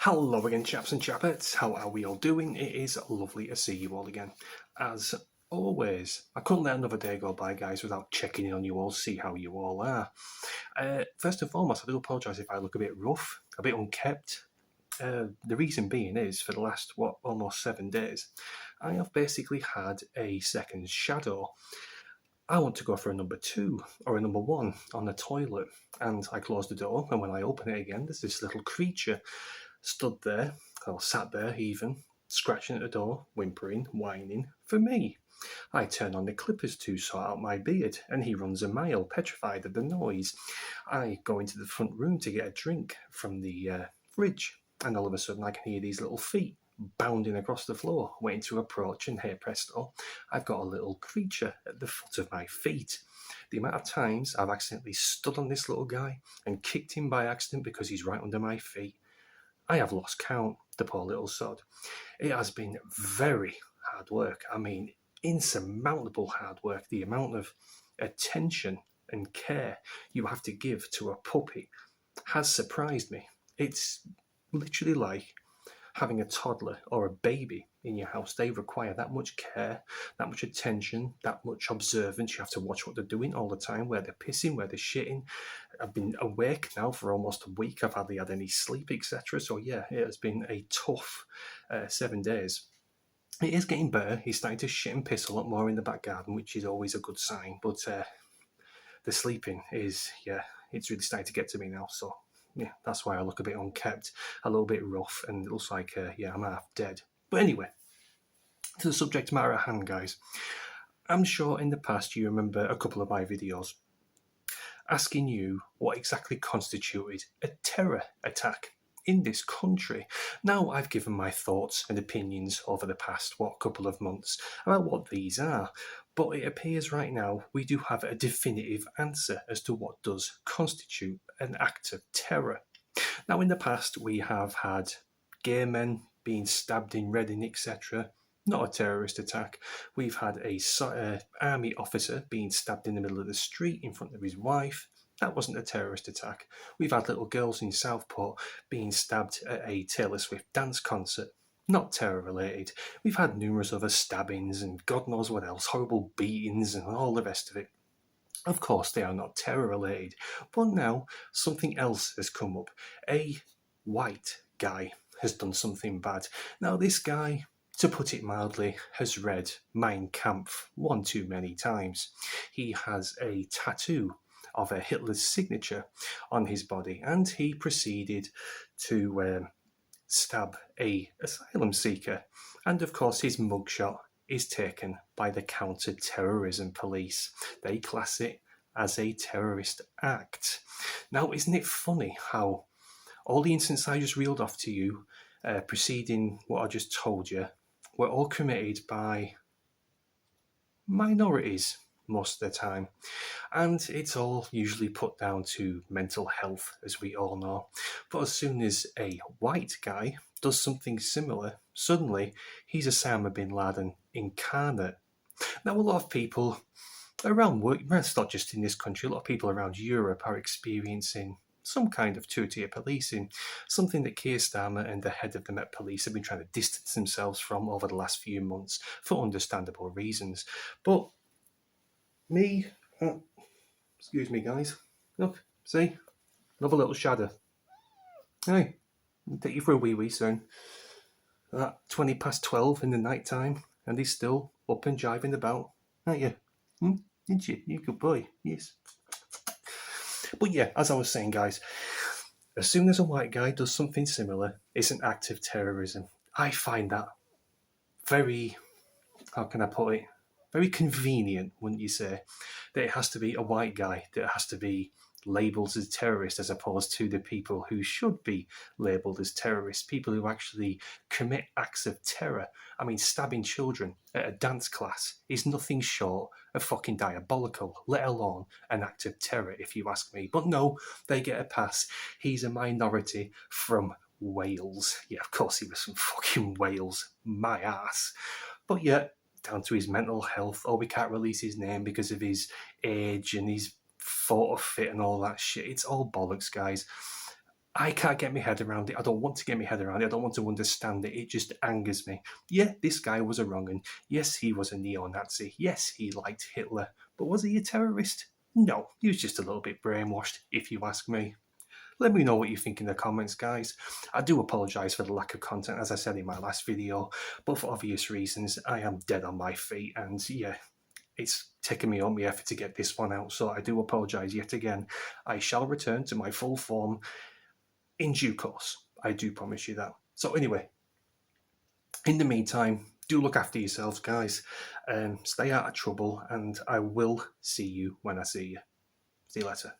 Hello again, chaps and chappettes. How are we all doing? It is lovely to see you all again. As always, I couldn't let another day go by, guys, without checking in on you all, see how you all are. First and foremost, I do apologise if I look a bit rough, a bit unkept. The reason being is, for the last, almost 7 days, I have basically had a second shadow. I want to go for a number 2 or a number 1 on the toilet, and I close the door, and when I open it again, there's this little creature stood there, or sat there even, scratching at the door, whimpering, whining, for me. I turn on the clippers to sort out my beard, and he runs a mile, petrified at the noise. I go into the front room to get a drink from the fridge, and all of a sudden I can hear these little feet bounding across the floor, waiting to approach, and here presto, I've got a little creature at the foot of my feet. The amount of times I've accidentally stood on this little guy and kicked him by accident because he's right under my feet, I have lost count, the poor little sod. It has been very hard work. I mean, insurmountable hard work. The amount of attention and care you have to give to a puppy has surprised me. It's literally like having a toddler or a baby in your house. They require that much care, that much attention, that much observance. You have to watch what they're doing all the time, where they're pissing, where they're shitting. I've been awake now for almost a week. I've hardly had any sleep, etc. So yeah, it has been a tough 7 days. It is getting better. He's starting to shit and piss a lot more in the back garden, which is always a good sign. But the sleeping is, yeah, it's really starting to get to me now. So yeah, that's why I look a bit unkept, a little bit rough, and it looks like, yeah, I'm half dead. But anyway, to the subject matter at hand, guys. I'm sure in the past you remember a couple of my videos asking you what exactly constituted a terror attack in this country. Now, I've given my thoughts and opinions over the past, couple of months about what these are, but it appears right now we do have a definitive answer as to what does constitute an act of terror. Now, in the past, we have had gay men being stabbed in Reading, etc. Not a terrorist attack. We've had a army officer being stabbed in the middle of the street in front of his wife. That wasn't a terrorist attack. We've had little girls in Southport being stabbed at a Taylor Swift dance concert. Not terror related. We've had numerous other stabbings and God knows what else, horrible beatings and all the rest of it. Of course, they are not terror related. But now something else has come up. A white guy has done something bad. Now, this guy, to put it mildly, has read Mein Kampf one too many times. He has a tattoo of a Hitler's signature on his body, and he proceeded to stab a asylum seeker. And of course, his mugshot is taken by the counter-terrorism police. They class it as a terrorist act. Now, isn't it funny how all the incidents I just reeled off to you, preceding what I just told you, were all committed by minorities most of the time. And it's all usually put down to mental health, as we all know. But as soon as a white guy does something similar, suddenly he's Osama bin Laden incarnate. Now, a lot of people around work, it's not just in this country, a lot of people around Europe are experiencing some kind of two-tier policing, something that Keir Starmer and the head of the Met Police have been trying to distance themselves from over the last few months for understandable reasons. But me, excuse me, guys. Look, see? Another little shadow. Hey, I'll take you for a wee soon. At 20 past 12 in the night time, and he's still up and jiving about, aren't you? Didn't you? You good boy. Yes. But yeah, as I was saying, guys, as soon as a white guy does something similar, it's an act of terrorism. I find that very, how can I put it, very convenient, wouldn't you say, that it has to be a white guy that has to be labelled as a terrorist, as opposed to the people who should be labelled as terrorists, people who actually commit acts of terror. I mean, stabbing children at a dance class is nothing short of fucking diabolical, let alone an act of terror, if you ask me. But no, they get a pass. He's a minority from Wales. Yeah, of course he was from fucking Wales. My ass. But yeah, down to his mental health. Oh, we can't release his name because of his age and his photo fit and all that shit. It's all bollocks, guys. I can't get my head around it. I don't want to get my head around it. I don't want to understand it. It just angers me. Yeah, this guy was a wrong un. Yes, he was a neo-Nazi. Yes, he liked Hitler. But was he a terrorist? No, he was just a little bit brainwashed, if you ask me. Let me know what you think in the comments, guys. I do apologise for the lack of content, as I said in my last video, but for obvious reasons, I am dead on my feet, and yeah, it's taken me all my effort to get this one out, so I do apologise yet again. I shall return to my full form in due course. I do promise you that. So anyway, in the meantime, do look after yourselves, guys. Stay out of trouble, and I will see you when I see you. See you later.